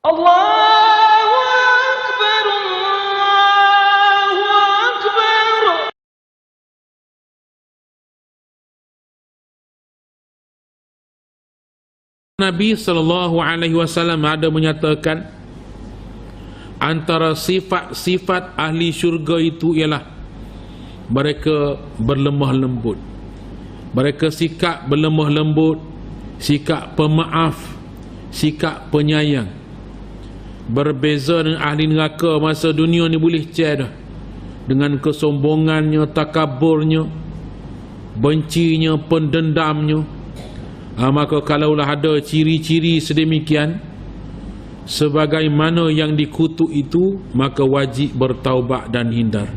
Allahu Akbar, Allahu Akbar. Nabi SAW ada menyatakan antara sifat-sifat ahli syurga itu ialah mereka berlemah lembut, mereka sikap berlemah lembut, sikap pemaaf, sikap penyayang. Berbeza dengan ahli neraka masa dunia ni boleh cek dah, dengan kesombongannya, takaburnya, bencinya, pendendamnya. Maka kalaulah ada ciri-ciri sedemikian sebagaimana yang dikutuk itu, maka wajib bertaubat dan hindar.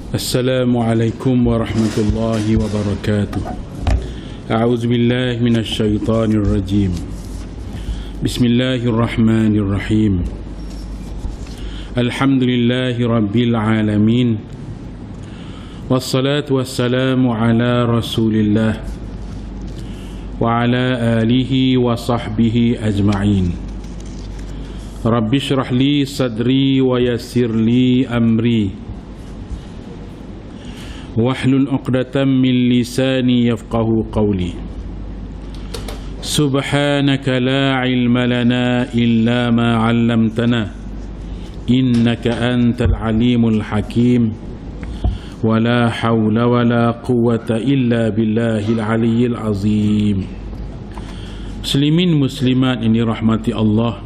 Assalamualaikum warahmatullahi wabarakatuh. A'udzu billahi minasy syaithanir rajim. Bismillahirrahmanirrahim. Alhamdulillahi rabbil alamin. Wassalatu wassalamu ala rasulillah wa ala alihi wa sahbihi ajma'in. Rabbi syrah li sadri wa yassir li amri wahlul 'uqdatam min lisani yafqahu qawli. Subhanaka la ilma lana illa ma 'allamtana innaka antal alimul hakim. Wala hawla wala quwwata illa billahil aliyyil azim. Muslimin muslimat ini rahmati Allah.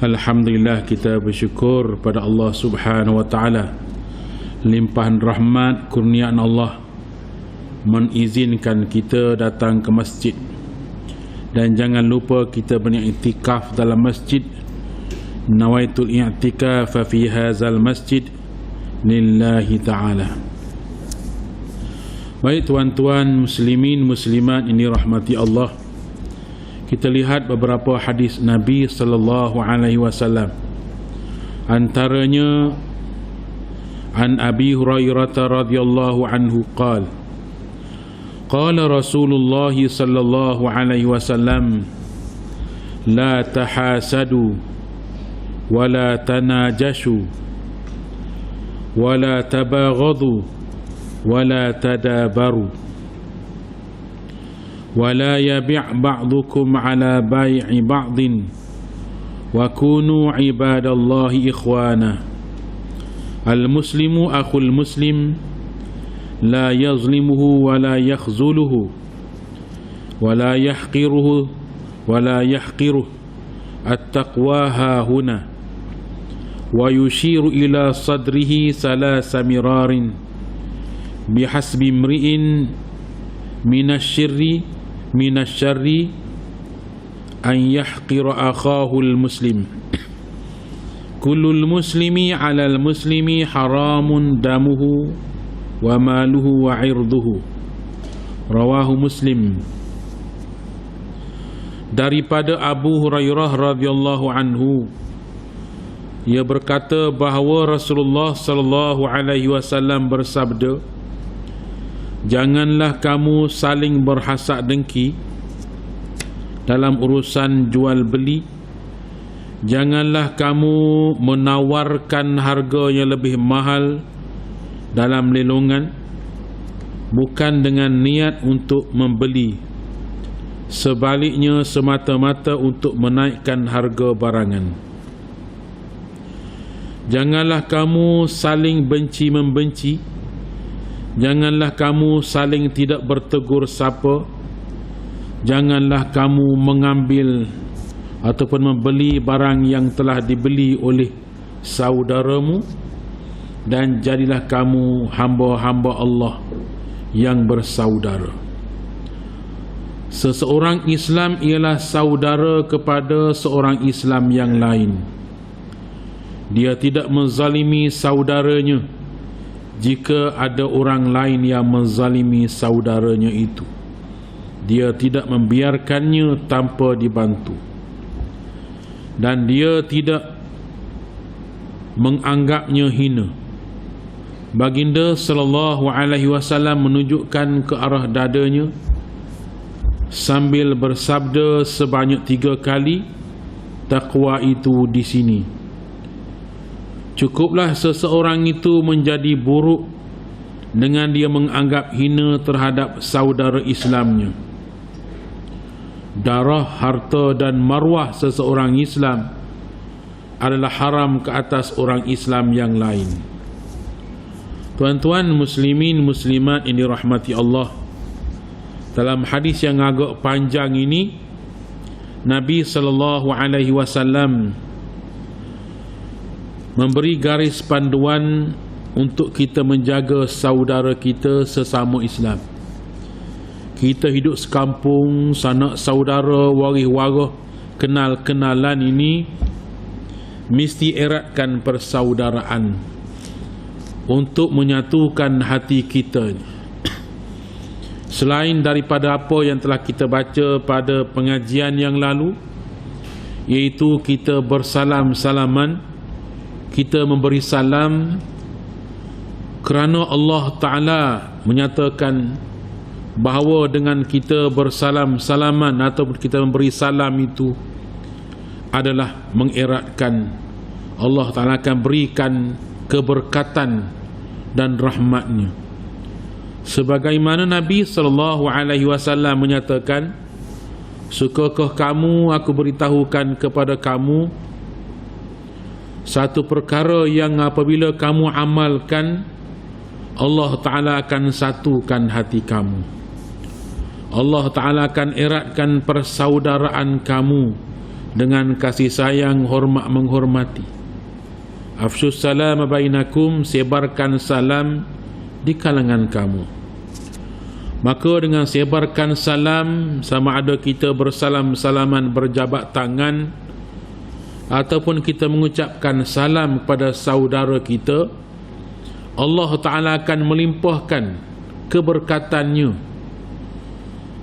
Alhamdulillah, kita bersyukur pada Allah Subhanahu wa taala, limpahan rahmat kurniaan Allah mengizinkan kita datang ke masjid. Dan jangan lupa kita beriktikaf dalam masjid. Nawaitul i'tikaf fi hadzal masjid lillahi ta'ala. Baik tuan-tuan muslimin muslimat ini rahmati Allah, kita lihat beberapa hadis Nabi sallallahu alaihi wasallam. Antaranya an Abi Hurairah radhiyallahu anhu qala qala Rasulullah sallallahu alaihi wasallam la tahasadu wa la tanajashu ولا تباغضوا ولا تدابروا ولا يبيع بعضكم على بيع بعض وكونوا عباد الله إخوانا المسلم أخو المسلم لا يظلمه ولا يخذله ولا يحقره التقوى ها هنا. ويشير إلى صدره ثلاث مرار بحسب امرئ من الشر أن يحقر أخاه المسلم. كل المسلم على المسلم حرام دمه وماله وعرضه. رواه Muslim. Daripada Abu Hurairah radhiyallahu anhu, ia berkata bahawa Rasulullah sallallahu alaihi wasallam bersabda, janganlah kamu saling berhasad dengki dalam urusan jual beli. Janganlah kamu menawarkan harga yang lebih mahal dalam lelongan bukan dengan niat untuk membeli, sebaliknya semata-mata untuk menaikkan harga barangan. Janganlah kamu saling benci-membenci. Janganlah kamu saling tidak bertegur sapa. Janganlah kamu mengambil ataupun membeli barang yang telah dibeli oleh saudaramu. Dan jadilah kamu hamba-hamba Allah yang bersaudara. Seseorang Islam ialah saudara kepada seorang Islam yang lain. Dia tidak menzalimi saudaranya jika ada orang lain yang menzalimi saudaranya itu. Dia tidak membiarkannya tanpa dibantu. Dan dia tidak menganggapnya hina. Baginda sallallahu alaihi wasallam menunjukkan ke arah dadanya sambil bersabda sebanyak 3 kali, takwa itu di sini. Cukuplah seseorang itu menjadi buruk dengan dia menganggap hina terhadap saudara Islamnya. Darah, harta dan maruah seseorang Islam adalah haram ke atas orang Islam yang lain. Tuan-tuan muslimin muslimat yang dirahmati Allah, dalam hadis yang agak panjang ini, Nabi SAW memberi garis panduan untuk kita menjaga saudara kita sesama Islam. Kita hidup sekampung, sanak saudara, waris-waris, kenal-kenalan ini mesti eratkan persaudaraan untuk menyatukan hati kita. Selain daripada apa yang telah kita baca pada pengajian yang lalu, iaitu kita bersalam-salaman, kita memberi salam kerana Allah Ta'ala menyatakan bahawa dengan kita bersalam-salaman ataupun kita memberi salam itu adalah mengeratkan, Allah Ta'ala akan berikan keberkatan dan rahmatnya. Sebagaimana Nabi SAW menyatakan, sukakah kamu aku beritahukan kepada kamu satu perkara yang apabila kamu amalkan, Allah Ta'ala akan satukan hati kamu. Allah Ta'ala akan eratkan persaudaraan kamu dengan kasih sayang, hormat menghormati. Afsyus salam bainakum, sebarkan salam di kalangan kamu. Maka dengan sebarkan salam, sama ada kita bersalam-salaman berjabat tangan ataupun kita mengucapkan salam kepada saudara kita, Allah Ta'ala akan melimpahkan keberkatannya.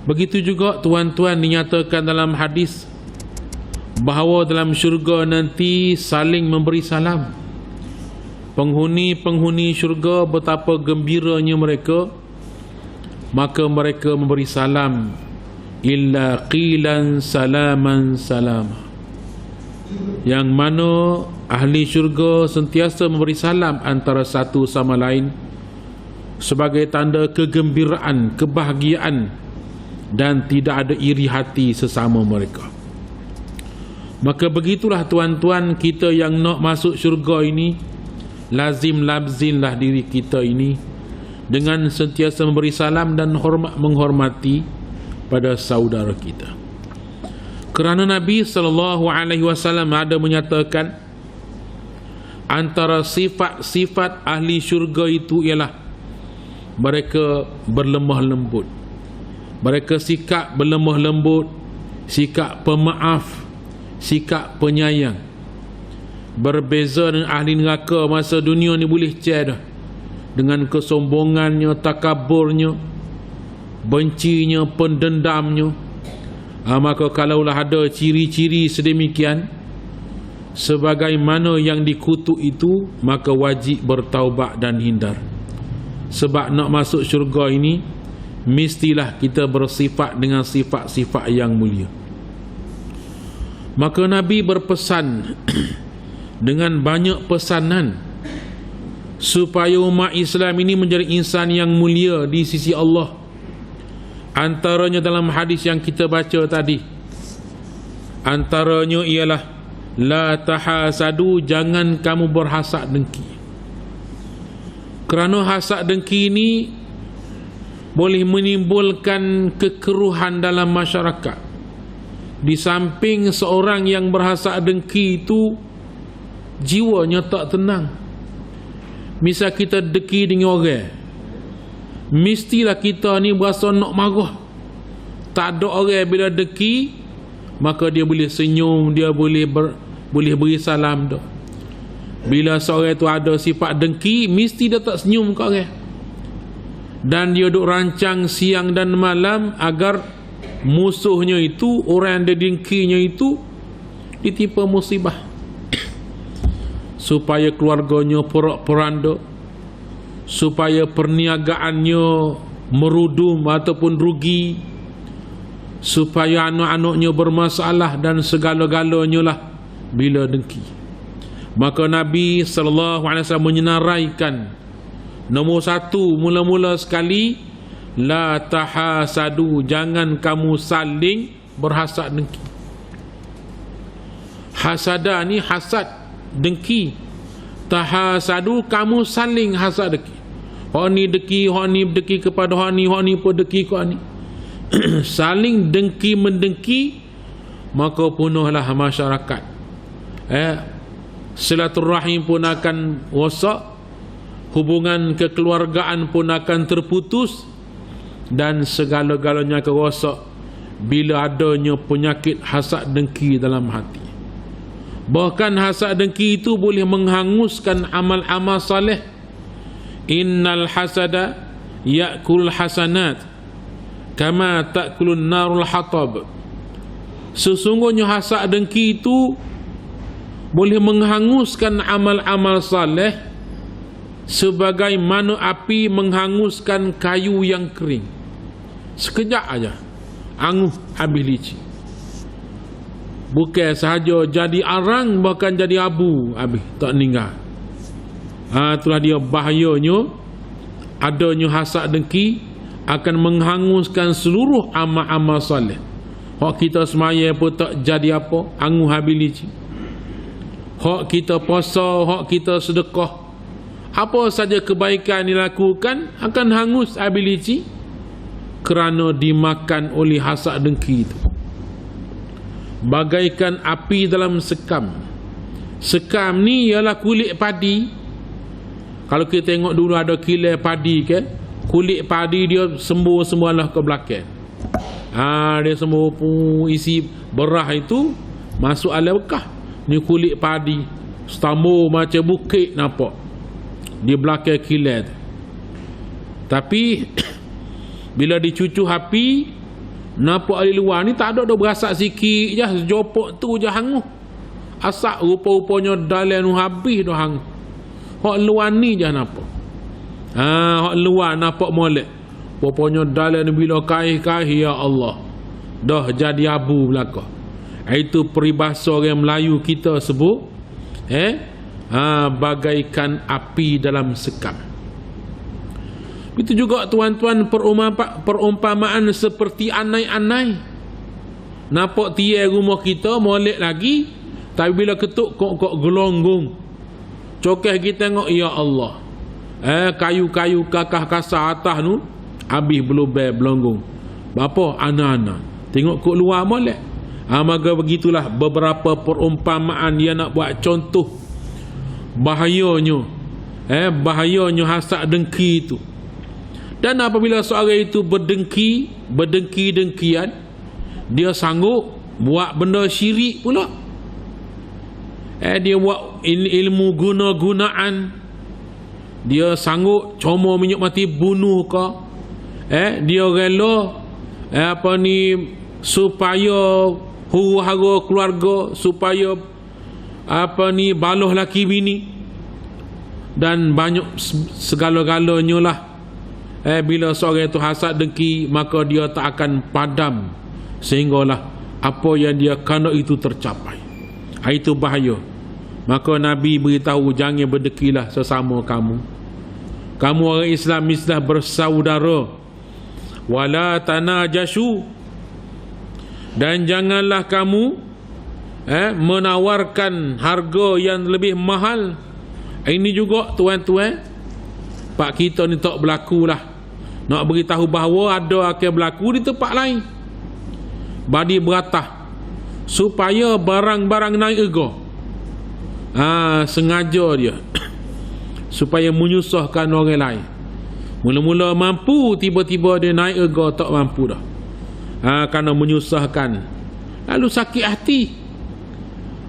Begitu juga tuan-tuan dinyatakan dalam hadis bahawa dalam syurga nanti saling memberi salam. Penghuni-penghuni syurga betapa gembiranya mereka, maka mereka memberi salam, illa qilan salaman salama, yang mana ahli syurga sentiasa memberi salam antara satu sama lain sebagai tanda kegembiraan, kebahagiaan, dan tidak ada iri hati sesama mereka. Maka begitulah tuan-tuan, kita yang nak masuk syurga ini, lazim-lazimlah diri kita ini dengan sentiasa memberi salam dan hormat menghormati pada saudara kita. Kerana Nabi SAW ada menyatakan antara sifat-sifat ahli syurga itu ialah mereka berlemah lembut, mereka sikap berlemah lembut, sikap pemaaf, sikap penyayang. Berbeza dengan ahli neraka masa dunia ni boleh cer dah, dengan kesombongannya, takaburnya, bencinya, pendendamnya. Maka kalaulah ada ciri-ciri sedemikian sebagaimana yang dikutuk itu, maka wajib bertaubat dan hindar. Sebab nak masuk syurga ini mestilah kita bersifat dengan sifat-sifat yang mulia. Maka Nabi berpesan dengan banyak pesanan supaya umat Islam ini menjadi insan yang mulia di sisi Allah. Antaranya dalam hadis yang kita baca tadi, antaranya ialah la tahasadu, jangan kamu berhasad dengki. Kerana hasad dengki ini boleh menimbulkan kekeruhan dalam masyarakat. Di samping seorang yang berhasad dengki itu jiwanya tak tenang. Misal kita dengki dengan orang, mestilah kita ni berasa nak marah. Tak ada orang bila dengki, maka dia boleh senyum, dia boleh beri salam dah. Bila seorang tu ada sifat dengki, mesti dia tak senyum ke orang. Dan dia duk rancang siang dan malam agar musuhnya itu, orang yang dia dengkinya itu, ditimpa musibah, supaya keluarganya porak-poranda, supaya perniagaannya merudum ataupun rugi, supaya anak-anaknya bermasalah dan segala-galanya lah bila dengki. Maka Nabi SAW menyenaraikan, nombor satu, mula-mula sekali, la tahasadu, jangan kamu saling berhasad dengki. Hasada ni hasad dengki. Tahasadu, kamu saling hasad dengki. Hak ni dengki kepada hak ni pun dengki ke hak ni. Saling dengki mendengki, maka punahlah masyarakat. Silaturahim pun akan rosak, hubungan kekeluargaan pun akan terputus, dan segala-galanya akan rosak bila adanya penyakit hasad dengki dalam hati. Bahkan hasad dengki itu boleh menghanguskan amal-amal saleh. Innal hasada ya'kul hasanat kama ta'kulun narul hatab. Sesungguhnya hasad dengki itu boleh menghanguskan amal-amal saleh sebagaimana api menghanguskan kayu yang kering. Sekejap aja anguh habis licin. Bukan sahaja jadi arang, bahkan jadi abu habis tak meninggal. Itulah dia bahayanya adanya hasad dengki, akan menghanguskan seluruh amal-amal saleh. Hak kita semaya pun tak jadi apa, anguh habis licin. Hak kita puasa, hak kita sedekah, apa saja kebaikan dilakukan akan hangus habis licin kerana dimakan oleh hasad dengki itu. Bagaikan api dalam sekam. Sekam ni ialah kulit padi. Kalau kita tengok dulu ada kilai padi ke, kulit padi dia sembuh-sembuhlah ke belakang. Dia sembuh pun isi berah itu masuk alai bekah. Ni kulit padi setambur macam bukit nampak di belakang kilai tu. Tapi bila dicucuh api, nampak dari luar ni tak ada dah berasak sikit je, sejopok tu je hanguh. Asap rupa-rupanya dalam tu habis dah hanguh. Hak luar ni je nampak. Hak luar nampak molek. Rupanya dalam ni bila kaih-kaih, ya Allah, dah jadi abu belakang. Itu peribahasa orang Melayu kita sebut bagaikan api dalam sekam. Itu juga tuan-tuan perumpamaan seperti anai-anai. Nampak tiai rumah kita molek lagi, tapi bila ketuk kok gelonggong. Cokeh kita tengok, ya Allah, kayu-kayu kakah kasar atas tu habis berlubang belonggong. Bapa anak-anak tengok kok luar molek. Maka begitulah beberapa perumpamaan dia nak buat contoh bahayanya hasad dengki itu. Dan apabila seorang itu berdengki-dengkian, dia sanggup buat benda syirik pula. Dia buat ilmu guna-gunaan. Dia sanggup comor minyak mati bunuh ke. Dia rela supaya huru-hara keluarga, supaya baloh laki bini, dan banyak segala-galanya lah. Bila seorang itu hasad dengki, maka dia tak akan padam sehinggalah apa yang dia kena itu tercapai. Itu bahaya. Maka Nabi beritahu, jangan berdengkilah sesama kamu. Kamu orang Islam mestilah bersaudara. Wala tanajashu, dan janganlah kamu menawarkan harga yang lebih mahal. Ini juga tuan-tuan, pak kita ni tak berlaku lah. Nak beritahu bahawa ada akan berlaku di tempat lain. Badi beratah supaya barang-barang naik harga. Sengaja dia supaya menyusahkan orang lain. Mula-mula mampu, tiba-tiba dia naik harga tak mampu dah. Kerana menyusahkan, lalu sakit hati.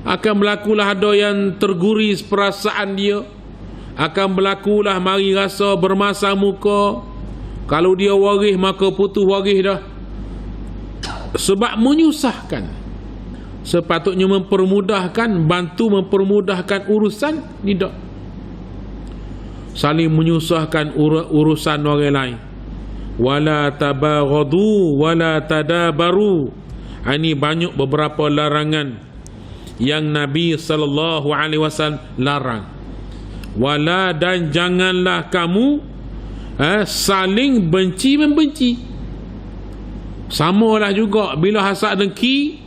Akan berlakulah ada yang terguris perasaan dia. Akan berlakulah mari rasa bermasa muka. Kalau dia waris maka putus waris dah. Sebab menyusahkan. Sepatutnya mempermudahkan, bantu mempermudahkan urusan, tidak. Saling menyusahkan urusan orang lain. wala tabaghadu wala tadabaru. Ini banyak beberapa larangan yang Nabi sallallahu alaihi wasallam larang. Wala, dan janganlah kamu saling benci membenci. Samalah juga bila hasad dengki,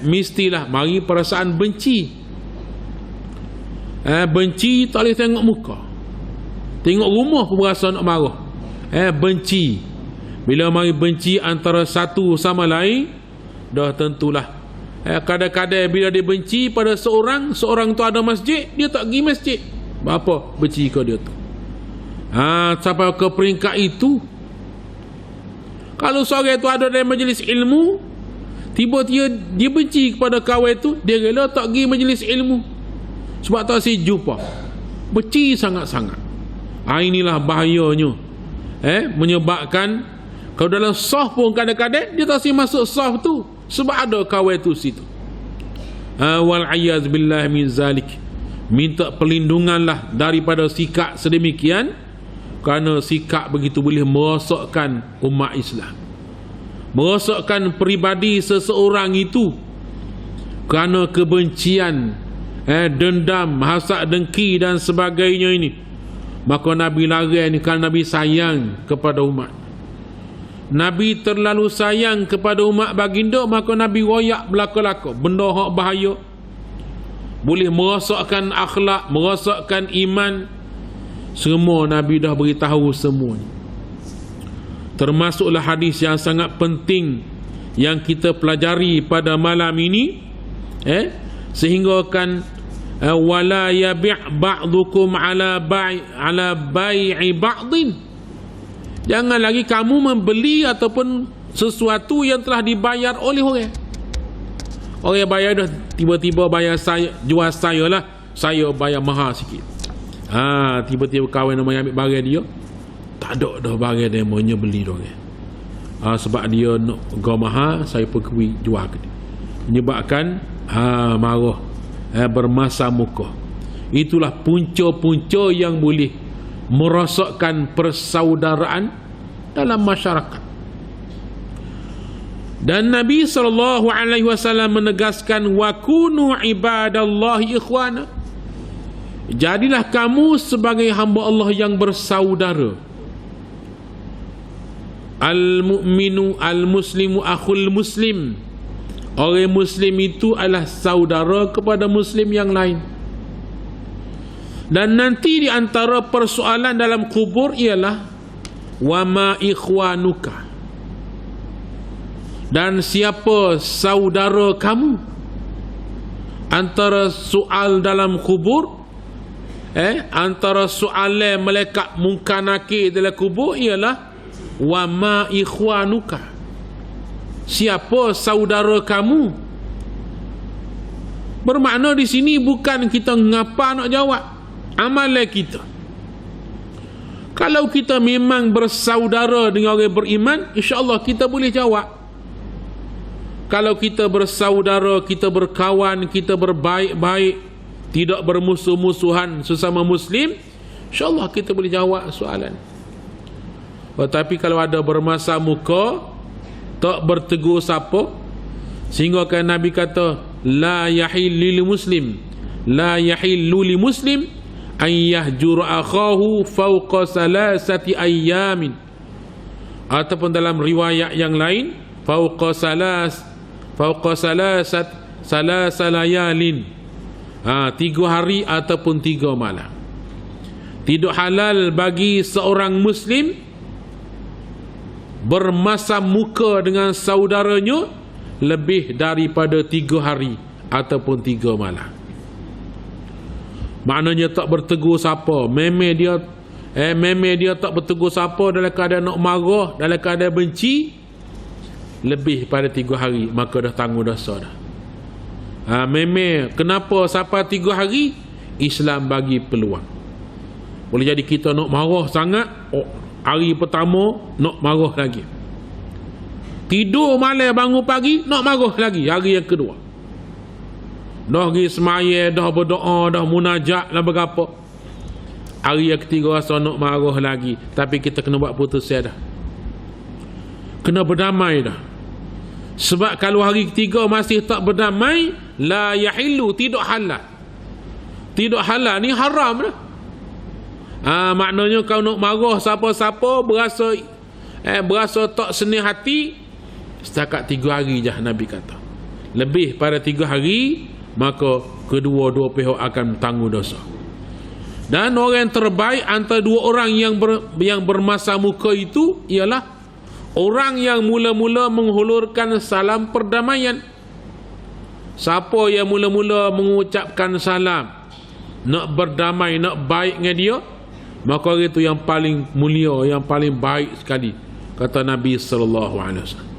mestilah mari perasaan benci. Benci tak boleh tengok muka, tengok rumah pun berasa nak marah. Benci, bila mari benci antara satu sama lain, dah tentulah kadang-kadang bila dia benci pada seorang tu ada masjid, dia tak pergi masjid. Apa benci ke dia tu? Sampai ke peringkat itu. Kalau seorang itu ada dalam majlis ilmu, tiba-tiba dia benci kepada kawan itu, dia rela tak pergi majlis ilmu sebab tak si jumpa. Benci sangat-sangat. Inilah bahayanya. Menyebabkan kalau dalam saf pun kadang-kadang dia tak si masuk saf tu sebab ada kawan tu situ. Wal-'iyaz billah min zalik. Minta perlindunganlah daripada sikap sedemikian, kerana sikap begitu boleh merosakkan umat Islam, merosakkan peribadi seseorang itu kerana kebencian, dendam, hasad dengki dan sebagainya ini. Maka Nabi larang ni, kerana Nabi sayang kepada umat. Nabi terlalu sayang kepada umat baginda, maka Nabi royak belaka-laka benda hak bahaya, boleh merosakkan akhlak, merosakkan iman. Semua Nabi dah beritahu semuanya. Termasuklah hadis yang sangat penting yang kita pelajari pada malam ini, sehingga kan wala yabi' ba'dukum ala bai'i ba'din. Jangan lagi kamu membeli ataupun sesuatu yang telah dibayar oleh orang. Orang bayar dah tiba-tiba bayar saya, jual saya lah, saya bayar mahal sikit. Tiba-tiba kawan nak ambil barang dia, tak ada dah barang dia maunya beli dia. Sebab dia nak gau mahal, saya pergi jual ke dia. Menyebabkan marah, bermasa muka. Itulah punca-punca yang boleh merosakkan persaudaraan dalam masyarakat. Dan Nabi SAW menegaskan, wa kunu ibadallahi ikhwana. Jadilah kamu sebagai hamba Allah yang bersaudara. Al-mu'minu al-muslimu akhul muslim. Orang muslim itu adalah saudara kepada muslim yang lain. Dan nanti di antara persoalan dalam kubur ialah wa ma ikhwanuka. Dan siapa saudara kamu? Antara soal dalam kubur, antara soalan malaikat munkar nakir dalam kubur ialah wa ma ikhwanuka. Siapa saudara kamu? Bermakna di sini bukan kita ngapa nak jawab, amalan kita. Kalau kita memang bersaudara dengan orang beriman, insya-Allah kita boleh jawab. Kalau kita bersaudara, kita berkawan, kita berbaik-baik, tidak bermusuh-musuhan sesama Muslim, insya-Allah kita boleh jawab soalan. Tetapi kalau ada bermasa muka, tak bertegur siapa, sehingga kan Nabi kata, la yahillu muslim, la yahillu li muslim an yahjur akhahu fawqa salasati ayyamin. Ataupun dalam riwayat yang lain, fawqa salasalayalin, 3 hari ataupun 3 malam. Tidak halal bagi seorang muslim bermasam muka dengan saudaranya lebih daripada 3 hari ataupun 3 malam. Maknanya tak bertegur siapa, meme dia tak bertegur siapa dalam keadaan nak marah, dalam keadaan benci, lebih pada 3 hari, maka dah tanggung dosa dah. Meme kenapa sampai 3 hari? Islam bagi peluang. Boleh jadi kita nak marah sangat, hari pertama nak marah lagi, tidur malam bangun pagi nak marah lagi, hari yang kedua dah pergi semaya, dah berdoa, dah munajat dan berapa, hari yang ketiga rasa nak marah lagi, tapi kita kena buat putus dah. kena berdamai dah. Sebab kalau hari ketiga masih tak berdamai, la yahillu, tidak halal. Tidak halal ni haram dah. Maknanya kau nak marah siapa-siapa berasa tak senang hati, setakat 3 hari je Nabi kata. Lebih pada 3 hari, maka kedua-dua pihak akan tanggung dosa. Dan orang yang terbaik antara 2 orang yang bermasa muka itu ialah orang yang mula-mula menghulurkan salam perdamaian. Siapa yang mula-mula mengucapkan salam, nak berdamai, nak baik dengan dia, maka orang itu yang paling mulia, yang paling baik sekali, kata Nabi SAW.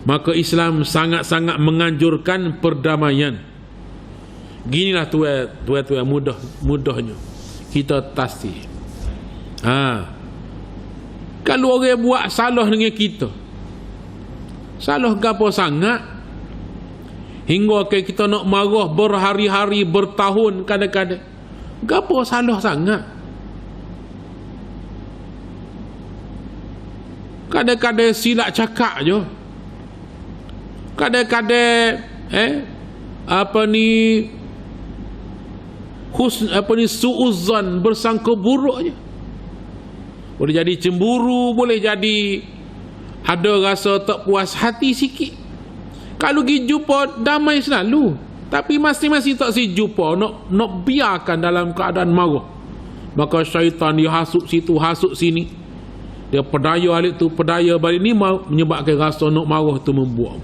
Maka Islam sangat-sangat menganjurkan perdamaian. Ginilah tuan-tuan, mudahnya kita tasih. Kalau orang buat salah dengan kita, salah gapo sangat, hingga kita nak marah berhari-hari, bertahun kadang-kadang, gapo salah sangat. Kadang-kadang silap cakap je. Kadang-kadang suuzan, bersangka buruk je. Boleh jadi cemburu, boleh jadi ada rasa tak puas hati sikit. Kalau pergi jumpa damai selalu, tapi masing-masing tak si jumpa, nak biarkan dalam keadaan marah, maka syaitan dia hasut situ, hasut sini, dia pedaya balik tu, pedaya balik ni, menyebabkan rasa nak marah tu membuat.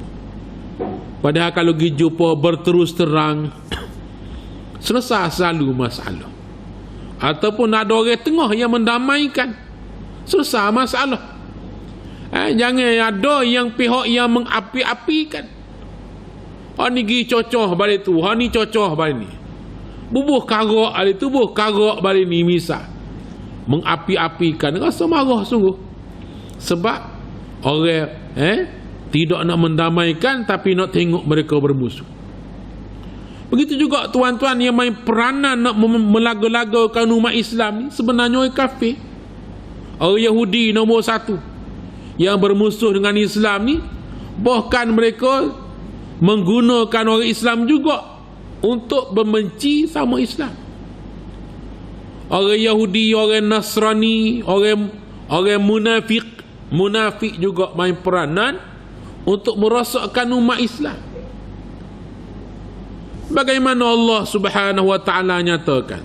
Padahal kalau pergi jumpa berterus terang, selesai selalu masalah. Ataupun ada orang tengah yang mendamaikan, selesai masalah. Jangan ada yang pihak yang mengapi-apikan. Ni pergi cocoh balik tu, ni cocoh balik ni, bubuh karok balik tu, bubuh karok balik ni, misal mengapi-apikan, rasa marah sungguh. Sebab orang tidak nak mendamaikan, tapi nak tengok mereka bermusuh. Begitu juga tuan-tuan yang main peranan nak melaga-lagakan umat Islam ni, sebenarnya orang kafir, orang Yahudi nombor 1 yang bermusuh dengan Islam ni. Bahkan mereka menggunakan orang Islam juga untuk membenci sama Islam. Orang Yahudi, orang Nasrani, orang munafik juga main peranan untuk merosakkan umat Islam. Bagaimana Allah Subhanahu wa taala nyatakan,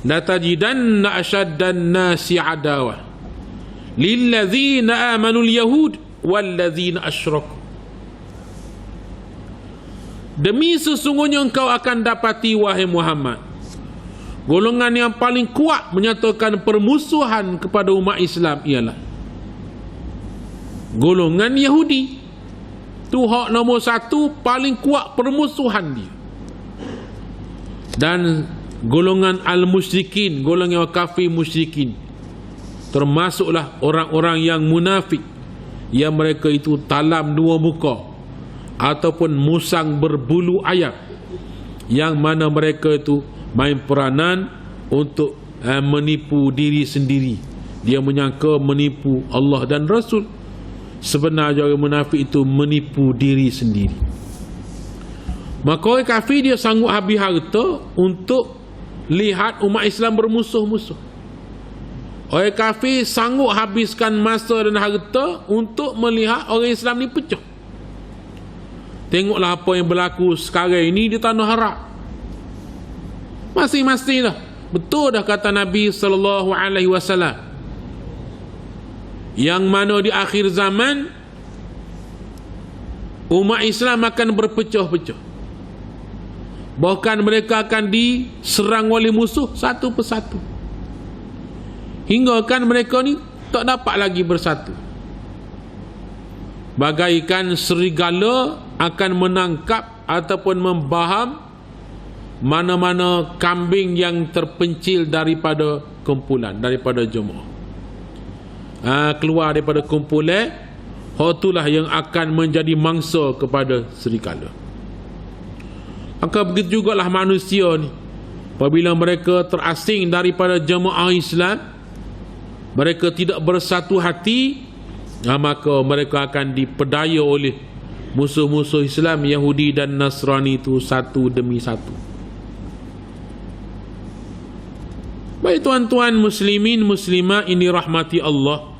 la tajidanna asyaddan nasi adawah lilladzina amanu al-yahud walladzina asyraku. Demi sesungguhnya engkau akan dapati, wahai Muhammad, golongan yang paling kuat menyatakan permusuhan kepada umat Islam ialah golongan Yahudi. Tu hak nombor 1, paling kuat permusuhan dia. Dan golongan al-musyrikin, golongan kafir musyrikin, termasuklah orang-orang yang munafik, yang mereka itu talam 2 muka ataupun musang berbulu ayam, yang mana mereka itu main peranan untuk menipu diri sendiri. Dia menyangka menipu Allah dan Rasul. Sebenarnya orang munafik itu menipu diri sendiri. Maka orang kafir dia sanggup habis harta untuk lihat umat Islam bermusuh-musuh. Orang kafir sanggup habiskan masa dan harta untuk melihat orang Islam ni pecah. Tengoklah apa yang berlaku sekarang ini di tanah Arab. Masing-masing dah. Betul dah kata Nabi SAW, yang mana di akhir zaman umat Islam akan berpecah-pecah. Bahkan mereka akan diserang oleh musuh satu persatu, hingga kan mereka ni tak dapat lagi bersatu. Bagaikan serigala akan menangkap ataupun membaham mana-mana kambing yang terpencil daripada kumpulan, daripada jemaah. Keluar daripada kumpulan, itulah yang akan menjadi mangsa kepada serigala. Maka begitu jugalah manusia ni, apabila mereka terasing daripada jemaah Islam, mereka tidak bersatu hati, maka mereka akan dipedaya oleh musuh-musuh Islam, Yahudi dan Nasrani itu satu demi satu. Baik tuan-tuan muslimin muslimah ini rahmati Allah.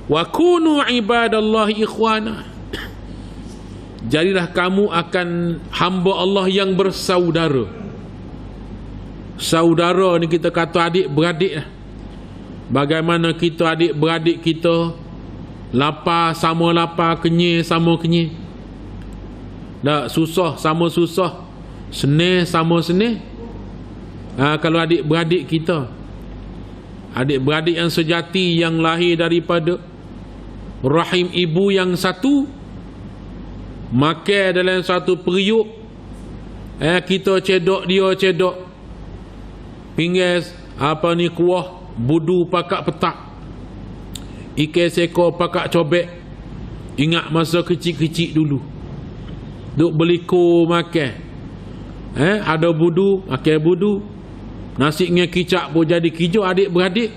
Wa kunu ibadallahi ikhwana. Jadilah kamu akan hamba Allah yang bersaudara. Saudara ni kita kata adik-beradik lah. Bagaimana kita adik-beradik kita lapar sama lapar, kenyih sama kenyih. Tak susah sama susah, senih sama senih. Kalau adik-beradik kita, adik-beradik yang sejati, yang lahir daripada rahim ibu yang satu, makan dalam satu periuk, kita cedok dia cedok, pinggir kuah budu pakak petak, ikan seko pakak cobek. Ingat masa kecil-kecil dulu, duk beliko makan, ada budu makan budu, nasi dengan kicap pun jadi hijau. Adik-beradik,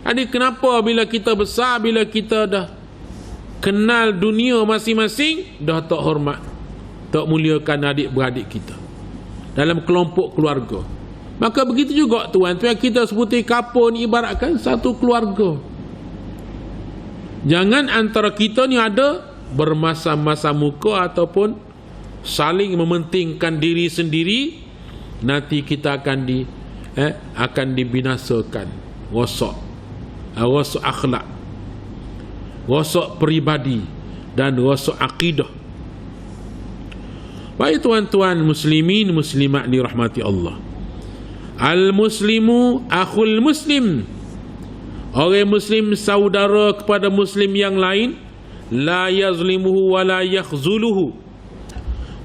adik kenapa bila kita besar, bila kita dah kenal dunia masing-masing, dah tak hormat, tak muliakan adik-beradik kita dalam kelompok keluarga. Maka begitu juga tuan-tuan, kita seperti kapur ni ibaratkan satu keluarga. Jangan antara kita ni ada bermasa-masa muka ataupun saling mementingkan diri sendiri, nanti kita akan dibinasakan. Rosak akhlak, rosak peribadi dan rosak akidah. Baik tuan-tuan muslimin muslimat dirahmati Allah. Al-muslimu akhul muslim. Orang muslim saudara kepada muslim yang lain. La yazlimuhu wa la yakhzuluhu.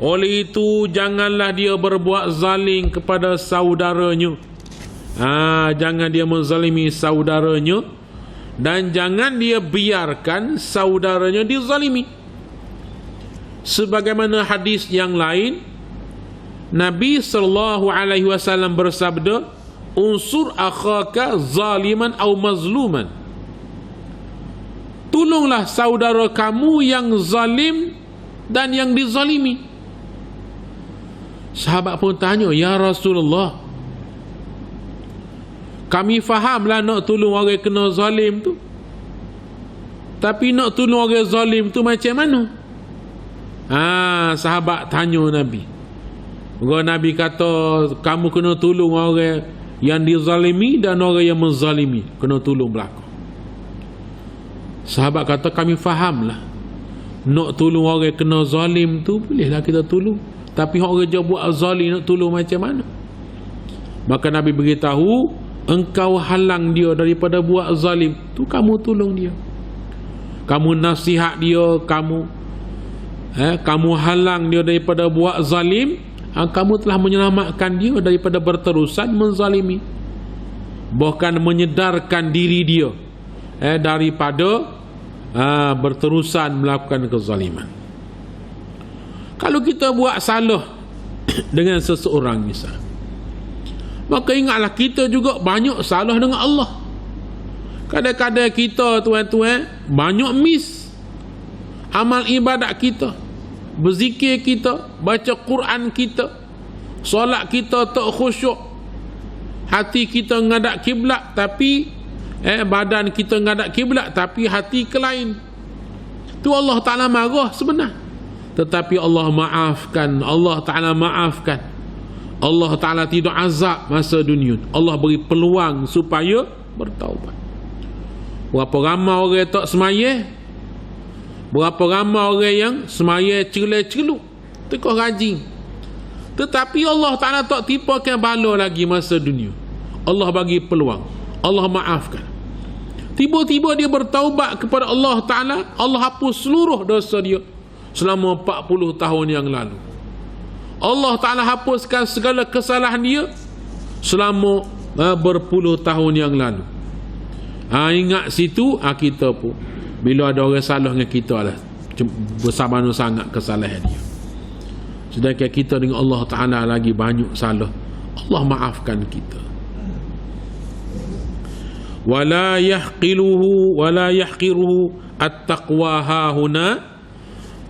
Oleh itu janganlah dia berbuat zalim kepada saudaranya. Jangan dia menzalimi saudaranya, dan jangan dia biarkan saudaranya dizalimi. Sebagaimana hadis yang lain, Nabi SAW bersabda, unsur akhaka zaliman atau mazluman. Tolonglah saudara kamu yang zalim dan yang dizalimi. Sahabat pun tanya, ya Rasulullah, kami fahamlah nak tolong orang kena zalim tu, tapi nak tolong orang zalim tu macam mana? Sahabat tanya Nabi. Nabi kata, kamu kena tolong orang yang dizalimi dan orang yang menzalimi, kena tolong belakang. Sahabat kata, kami fahamlah, nak tolong orang kena zalim tu bolehlah kita tolong, tapi orang je buat zalim nak tolong macam mana? Maka Nabi beritahu, engkau halang dia daripada buat zalim tu, kamu tolong dia, kamu nasihat dia, kamu halang dia daripada buat zalim, kamu telah menyelamatkan dia daripada berterusan menzalimi, bahkan menyedarkan diri dia daripada berterusan melakukan kezaliman. Kalau kita buat salah dengan seseorang misal, maka ingatlah kita juga banyak salah dengan Allah. Kadang-kadang kita tuan-tuan banyak miss amal ibadat kita, berzikir kita, baca Quran kita, solat kita tak khusyuk, hati kita ngadap kiblat tapi badan kita ngadap kiblat tapi hati ke lain. Tu Allah Ta'ala marah sebenar, tetapi Allah maafkan. Allah Ta'ala maafkan. Allah Ta'ala tidak azab masa dunia. Allah beri peluang supaya bertaubat. Berapa ramai orang tak semaya, berapa ramai orang yang semaya celuk-celuk, tekah rajin, tetapi Allah Ta'ala tak tipakan bala lagi masa dunia. Allah bagi peluang, Allah maafkan. Tiba-tiba dia bertaubat kepada Allah Ta'ala, Allah hapus seluruh dosa dia selama 40 tahun yang lalu. Allah Ta'ala hapuskan segala kesalahan dia selama berpuluh tahun yang lalu. Ingat situ, kita pun bila ada orang salah dengan kita lah, bersama sangat kesalahan dia. Sedangkan kita dengan Allah Ta'ala lagi banyak salah, Allah maafkan kita. wala yahqiruhu at-taqwa hahuna,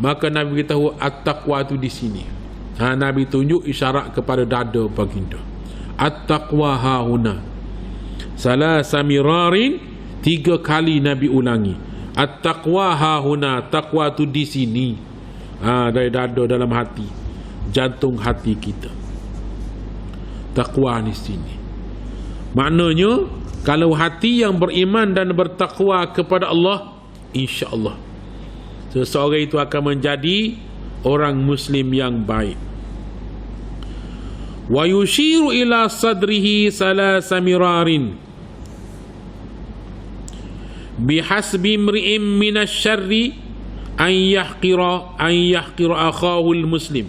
maka Nabi beritahu at-taqwa tu di sini. Nabi tunjuk isyarat kepada dada baginda. At-taqwa hahuna. Salasa mirarin, 3 kali Nabi ulangi. At-taqwa hahuna, taqwa tu di sini. Dari dada, dalam hati, jantung hati kita. Taqwa di sini. Maknanya kalau hati yang beriman dan bertakwa kepada Allah, insya-Allah seseorang itu akan menjadi orang muslim yang baik. Wa yushiru ila sadrihi salasa mirarin bihasbi imri'in minasyarri an yahqira akhahu al-muslim.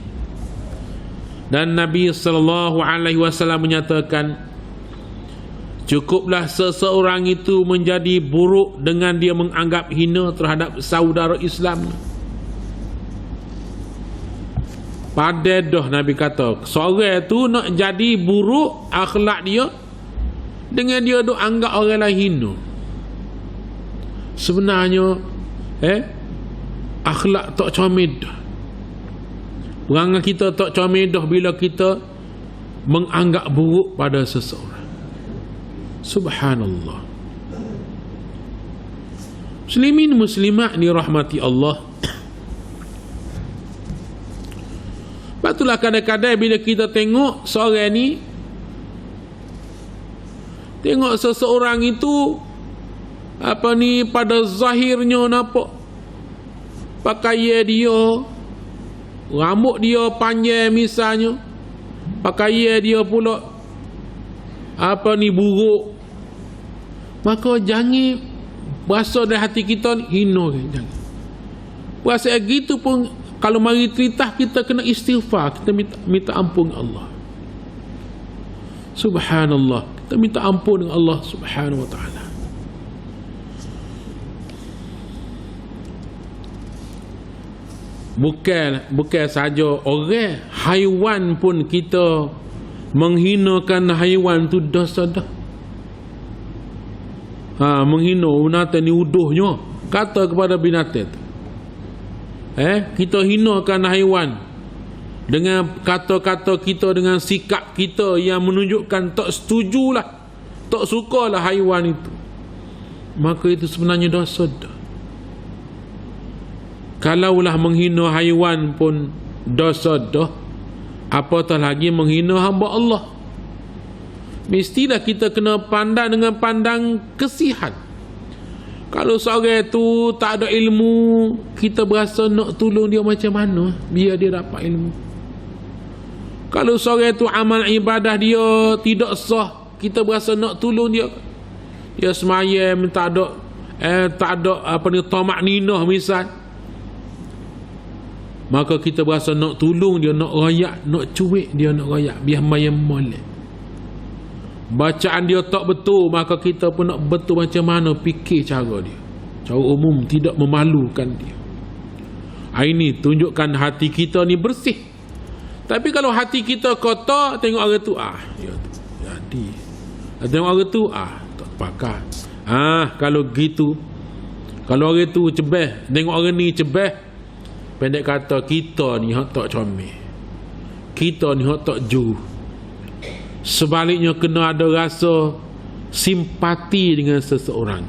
Dan Nabi sallallahu alaihi wasallam menyatakan, cukuplah seseorang itu menjadi buruk dengan dia menganggap hina terhadap saudara Islam. Pada dah Nabi kata, seorang tu nak jadi buruk akhlak dia dengan dia duk anggap orang lain hina. Sebenarnya akhlak tak comel dah. Perangai kita tak comel dah bila kita menganggap buruk pada seseorang. Subhanallah. Muslimin muslimat dirahmati Allah. Itulah kadang-kadang bila kita tengok seorang ni, tengok seseorang itu pada zahirnya nampak pakaian dia, rambut dia panjang misalnya, pakaian dia pula buruk, maka jangan berasa dalam hati kita ni hina. Jangan berasa gitu pun. Kalau mari tritah, kita kena istighfar, kita minta ampun Allah. Subhanallah, kita minta ampun dengan Allah Subhanahu wa ta'ala. Bukan saja orang, haiwan pun kita menghinakan haiwan tu dosa dah. Menghina binatang ni uduhnya, kata kepada binatang tu. Kita hinakan haiwan dengan kata-kata kita, dengan sikap kita yang menunjukkan tak setujulah, tak sukalah haiwan itu, maka itu sebenarnya dosa dah. Kalaulah menghina haiwan pun dosa dah, apatah lagi menghina hamba Allah. Mestilah kita kena pandang dengan pandang kesihan. Kalau seorang tu tak ada ilmu, kita berasa nak tolong dia macam mana biar dia dapat ilmu. Kalau seorang tu amal ibadah dia tidak sah, kita berasa nak tolong dia. Dia semayam tak ada tamak ninah misal, maka kita berasa nak tolong dia, nak rayak, nak cuik dia, nak rayak biar mayam molek. Bacaan dia tak betul, maka kita pun nak betul macam mana fikir cara dia. Cara umum tidak memalukan dia. Ini tunjukkan hati kita ni bersih. Tapi kalau hati kita kotor, tengok orang tu jadi. Tengok orang tu tak pakai. Kalau gitu, kalau orang tu cebeh, tengok orang ni cebeh, pendek kata kita ni hak tak comel, kita ni hak tak juru. Sebaliknya kena ada rasa simpati dengan seseorang.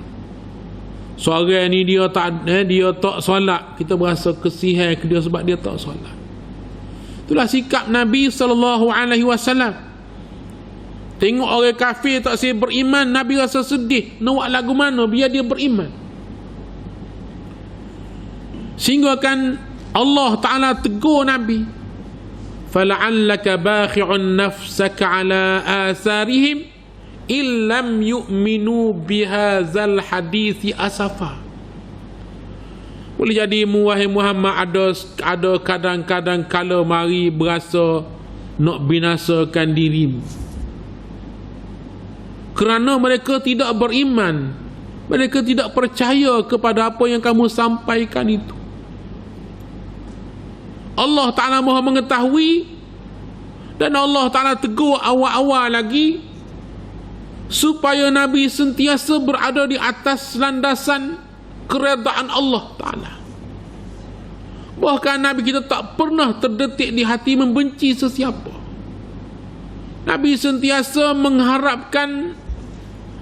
Seorang ni dia tak solat, kita berasa kesihan ke dia sebab dia tak solat. Itulah sikap Nabi SAW. Tengok orang kafir tak saya beriman, Nabi rasa sedih. Nak buat lagu mana biar dia beriman. Sehingga kan Allah Ta'ala tegur Nabi, فَلَعَلَّكَ بَاخِعٌ نَفْسَكَ عَلَىٰ آثَارِهِمْ إِنْ لَمْ يُؤْمِنُوا بِهَذَا الْحَدِيثِ أَسَفًا. Boleh jadi wahai Muhammad ada kadang-kadang kala mari berasa nak binasakan dirimu, kerana mereka tidak beriman, mereka tidak percaya kepada apa yang kamu sampaikan itu. Allah Ta'ala Maha mengetahui, dan Allah Ta'ala tegur awal-awal lagi, supaya Nabi sentiasa berada di atas landasan keredaan Allah Ta'ala. Bahkan Nabi kita tak pernah terdetik di hati membenci sesiapa. Nabi sentiasa mengharapkan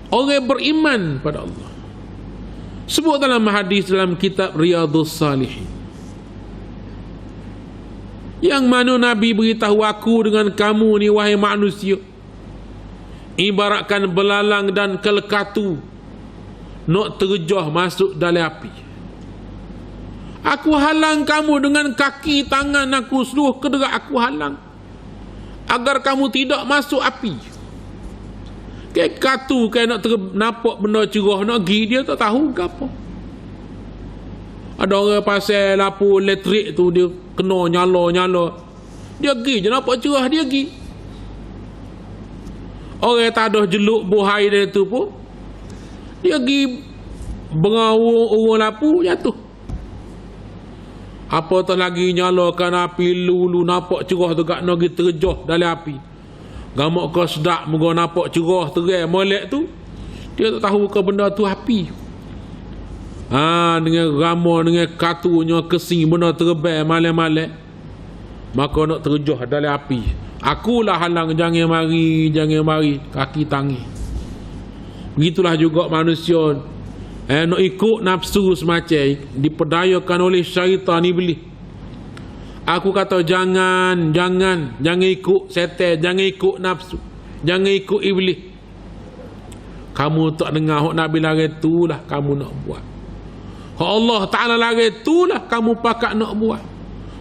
orang beriman pada Allah. Sebut dalam hadis dalam kitab Riyadhus Salihin, yang mana Nabi beritahu, aku dengan kamu ni wahai manusia ibaratkan belalang dan kelekatu nak terjah masuk dalam api. Aku halang kamu dengan kaki tangan aku, seluruh kedera aku halang agar kamu tidak masuk api. Kayak katu kayak nak nampak benda cerah nak pergi, dia tak tahu ke apa. Ada orang pasal lampu elektrik tu dia kena nyala, dia pergi je nampak cerah, dia pergi. Orang tak ada jeluk buhai dia tu pun, dia pergi berang-urung lampu jatuh. Apatah lagi nyalakan api lulu nampak cerah tu kat nak pergi terjah dalam api. Gamak kau sedap moga nampak cerah terang molek tu, dia tak tahu ke benda tu api. Dengan rama dengan katunya kesing benda terbang malam-malam, maka nak terjah dalam api. Akulah halang, jangan mari kaki tangan. Begitulah juga manusia nak ikut nafsu semacam diperdayakan oleh syaitan iblis. Aku kata jangan ikut setan, jangan ikut nafsu, jangan ikut iblis. Kamu tak dengar hak Nabi larang itulah kamu nak buat. Hak Allah Ta'ala larang itulah kamu pakat nak buat.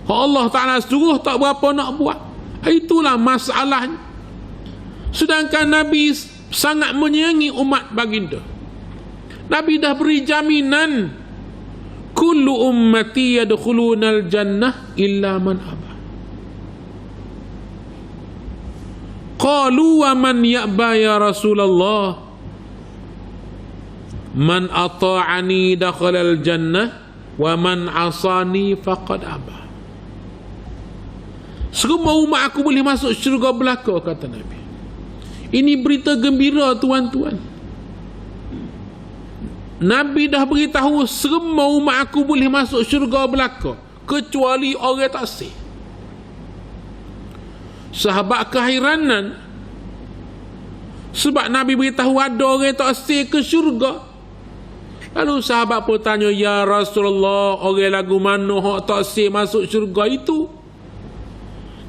Hak Allah Ta'ala suruh tak berapa nak buat. Itulah masalahnya. Sedangkan Nabi sangat menyayangi umat baginda. Nabi dah beri jaminan, kullu ummati yadkhulunal jannah illa man aba. Qalu wa man ya'ba ya Rasulullah? Man ata'ani dakhalal jannah wa man asani faqad aba. Semua umat aku boleh masuk syurga belaka, kata Nabi. Ini berita gembira tuan-tuan. Nabi dah beritahu semua umat aku boleh masuk syurga belaka kecuali orang taksir. Sahabat keheranan sebab Nabi beritahu ada orang taksir ke syurga. Lalu sahabat pun tanya, ya Rasulullah, orang lagu mana hak taksir masuk syurga itu?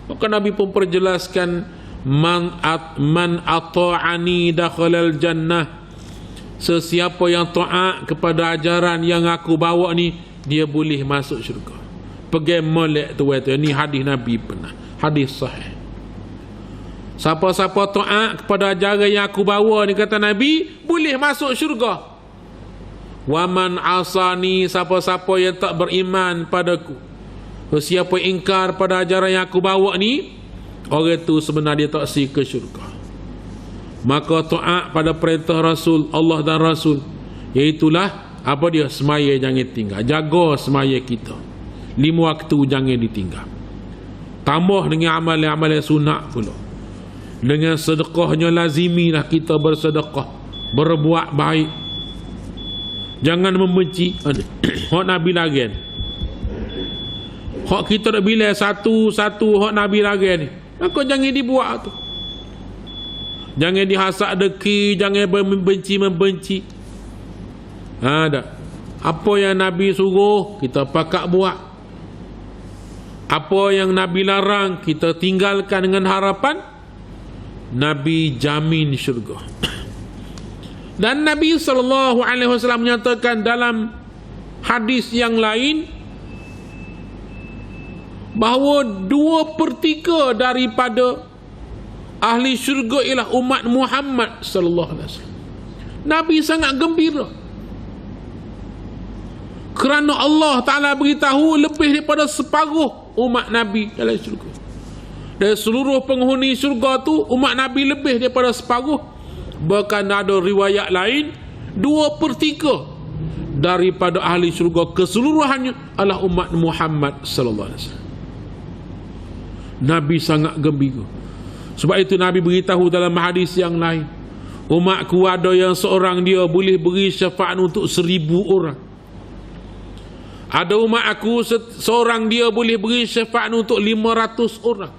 Maka Nabi pun perjelaskan, man ata'ani dakhalal jannah. Sesiapa yang taat kepada ajaran yang aku bawa ni, dia boleh masuk syurga. Pergi molek tu itu. Ini hadis Nabi pernah, hadis sahih. Siapa-siapa taat kepada ajaran yang aku bawa ni, kata Nabi, boleh masuk syurga. Wa man asani, siapa-siapa yang tak beriman padaku, siapa ingkar pada ajaran yang aku bawa ni, orang tu sebenarnya tak si ke syurga. Maka taat pada perintah Rasul Allah dan Rasul, iaitulah apa dia, semaya jangan tinggal, jaga semaya kita 5 waktu jangan ditinggal. Tambah dengan amalan-amalan sunat pula. Dengan sedekahnya lazimilah kita bersedekah, berbuat baik. Jangan membenci. Hak Nabi larang, hak kita nak bilang satu-satu hak Nabi larang ni, maka jangan dibuat tu. Jangan dihasak deki, jangan membenci. Ada apa yang Nabi suruh kita pakat buat. Apa yang Nabi larang kita tinggalkan dengan harapan Nabi jamin syurga. Dan Nabi SAW menyatakan dalam hadis yang lain bahawa 2/3 daripada ahli syurga ialah umat Muhammad sallallahu alaihi wasallam. Nabi sangat gembira kerana Allah Ta'ala beritahu lebih daripada separuh umat Nabi dalam syurga. Dan seluruh penghuni syurga tu umat Nabi lebih daripada separuh. Bahkan ada riwayat lain 2/3 daripada ahli syurga keseluruhannya adalah umat Muhammad sallallahu alaihi wasallam. Nabi sangat gembira. Sebab itu Nabi beritahu dalam hadis yang lain, Umatku ada yang seorang dia boleh beri syafaat untuk 1000 orang. Ada umat aku seorang dia boleh beri syafaat untuk 500 orang.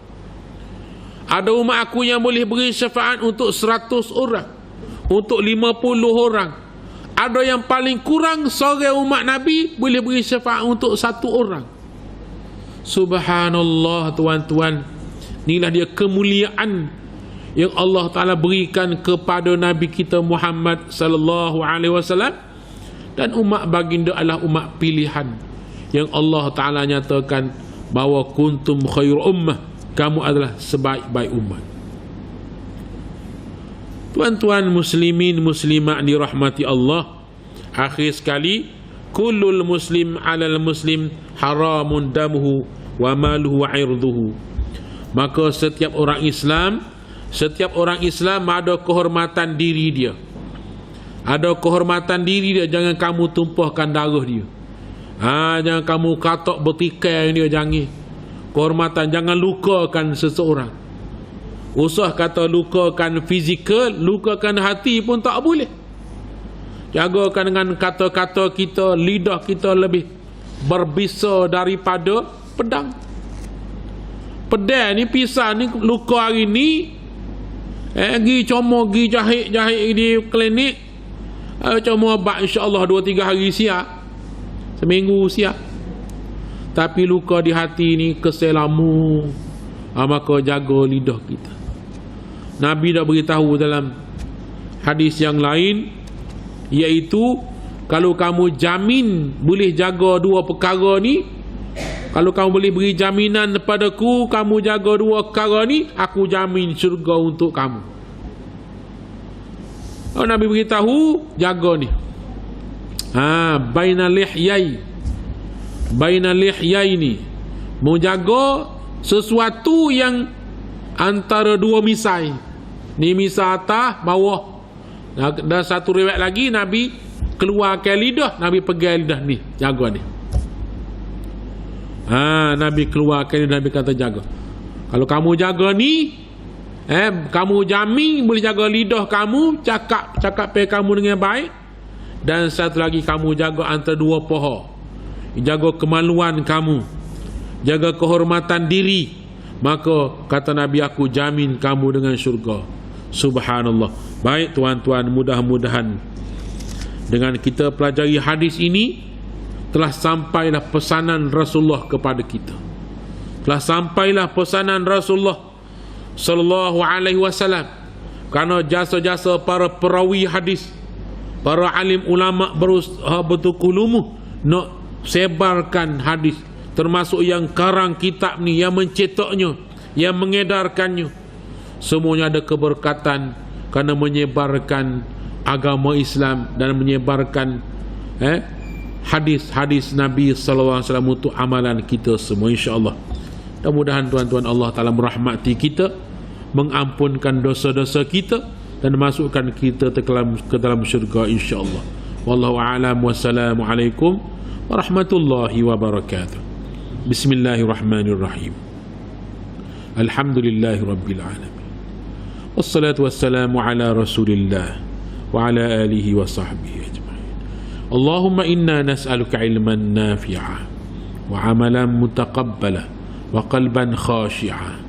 Ada umat aku yang boleh beri syafaat untuk 100 orang, untuk 50 orang. Ada yang paling kurang seorang umat Nabi boleh beri syafaat untuk 1 orang. Subhanallah tuan-tuan. Inilah dia kemuliaan yang Allah Ta'ala berikan kepada Nabi kita Muhammad sallallahu alaihi wasallam. Dan umat baginda adalah umat pilihan yang Allah Ta'ala nyatakan bahawa kuntum khair ummah, kamu adalah sebaik-baik umat. Tuan-tuan muslimin muslimat dirahmati Allah, akhir sekali, kullul muslim alal muslim haramun damuhu wa maluhu wa irduhu. Maka setiap orang Islam ada kehormatan diri dia. Ada kehormatan diri dia, jangan kamu tumpahkan darah dia. Jangan kamu katok bertikai dia, jangan. Kehormatan, jangan lukakan seseorang. Usah kata lukakan fizikal, lukakan hati pun tak boleh. Jagakan dengan kata-kata kita, lidah kita lebih berbisa daripada pedang. Pedang ni, pisau ni, luka hari ni, pergi comot, pergi jahit di klinik, comot obat, insyaAllah 2-3 hari siap, seminggu siap. Tapi luka di hati ni keselamu, maka jaga lidah kita. Nabi dah beritahu dalam hadis yang lain, iaitu kalau kamu jamin boleh jaga 2 perkara ni, kalau kamu boleh beri jaminan kepadaku, kamu jaga 2 perkara ni, aku jamin syurga untuk kamu. Kalau Nabi beritahu, jaga ni. Baina lihyai ni, menjaga sesuatu yang antara 2 misai. Ni misai atas, bawah. Dan satu riwayat lagi, Nabi keluarkan lidah, Nabi pegang lidah ni, jaga ni. Nabi keluarkan, Nabi kata jaga. Kalau kamu jaga ni, kamu jamin boleh jaga lidah kamu, cakap kamu dengan baik. Dan satu lagi, kamu jaga antara 2 paha. Jaga kemaluan kamu, jaga kehormatan diri. Maka kata Nabi, aku jamin kamu dengan syurga. Subhanallah. Baik tuan-tuan, mudah-mudahan dengan kita pelajari hadis ini, telah sampailah pesanan Rasulullah kepada kita. Telah sampailah pesanan Rasulullah sallallahu alaihi wasallam. Karena jasa-jasa para perawi hadis, para alim ulama bertukulumu nak sebarkan hadis, termasuk yang karang kitab ni, yang mencetaknya, yang mengedarkannya, semuanya ada keberkatan kerana menyebarkan agama Islam dan menyebarkan hadis-hadis Nabi sallallahu alaihi wasallam untuk amalan kita semua, insya-Allah. Mudah-mudahan tuan-tuan Allah Taala merahmati kita, mengampunkan dosa-dosa kita dan masukkan kita ke dalam syurga, insya-Allah. Wallahu a'lam. Wassalamualaikum warahmatullahi wabarakatuh. Bismillahirrahmanirrahim. Alhamdulillahirabbil alamin. Wassalatu wassalamu ala Rasulillah wa ala alihi wa sahbihi ajma'in. Allahumma inna nas'aluka ilman nafi'a wa amalan mutaqabbala wa qalban khashi'a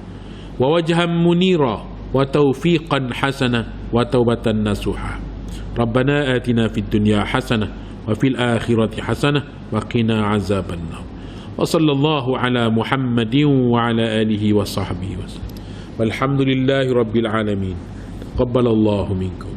wa wajhan munira wa tawfiqan hasana wa taubatan nasuha. Rabbana atina fid dunya hasanah wa fil akhirati hasanah wa qina azaban nar. Wa sallallahu ala Muhammadin wa ala alihi wa sahbihi wa sallam. Walhamdulillahi rabbil alamin. Taqabbalallahu minkum.